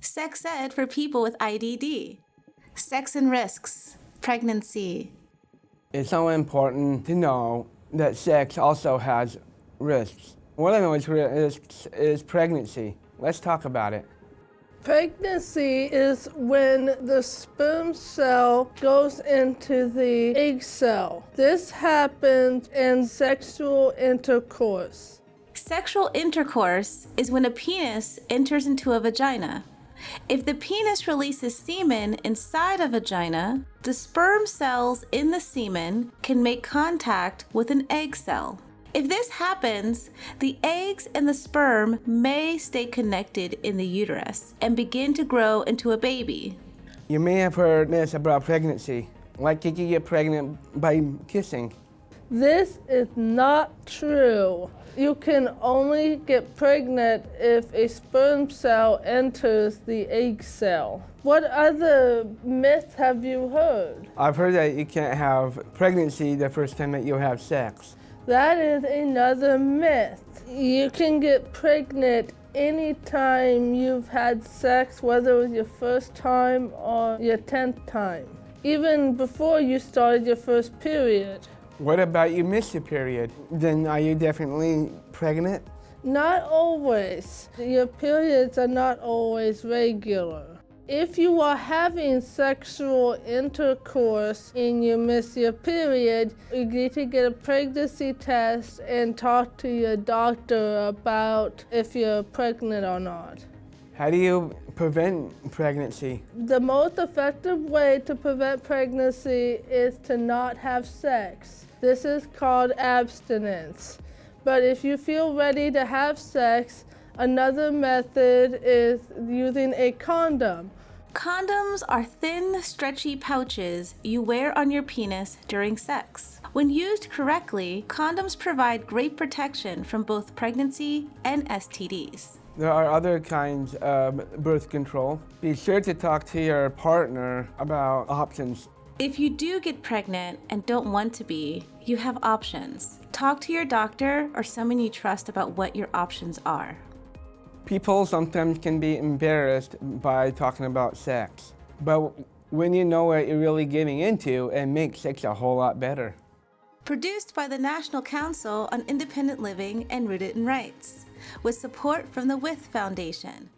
Sex ed for people with IDD. Sex and risks. Pregnancy. It's so important to know that sex also has risks. One of those risks is pregnancy. Let's talk about it. Pregnancy is when the sperm cell goes into the egg cell. This happens in sexual intercourse. Sexual intercourse is when a penis enters into a vagina. If the penis releases semen inside a vagina, the sperm cells in the semen can make contact with an egg cell. If this happens, the eggs and the sperm may stay connected in the uterus and begin to grow into a baby. You may have heard this about pregnancy, like you can get pregnant by kissing. This is not true. You can only get pregnant if a sperm cell enters the egg cell. What other myths have you heard? I've heard that you can't have pregnancy the first time that you have sex. That is another myth. You can get pregnant anytime you've had sex, whether it was your first time or your 10th time, even before you started your first period. What about you miss your period? Then are you definitely pregnant? Not always. Your periods are not always regular. If you are having sexual intercourse and you miss your period, you need to get a pregnancy test and talk to your doctor about if you're pregnant or not. How do you prevent pregnancy? The most effective way to prevent pregnancy is to not have sex. This is called abstinence. But if you feel ready to have sex, another method is using a condom. Condoms are thin, stretchy pouches you wear on your penis during sex. When used correctly, condoms provide great protection from both pregnancy and STDs. There are other kinds of birth control. Be sure to talk to your partner about options. If you do get pregnant and don't want to be, you have options. Talk to your doctor or someone you trust about what your options are. People sometimes can be embarrassed by talking about sex, but when you know what you're really getting into, it makes sex a whole lot better. Produced by the National Council on Independent Living and Rooted in Rights, with support from the WITH Foundation.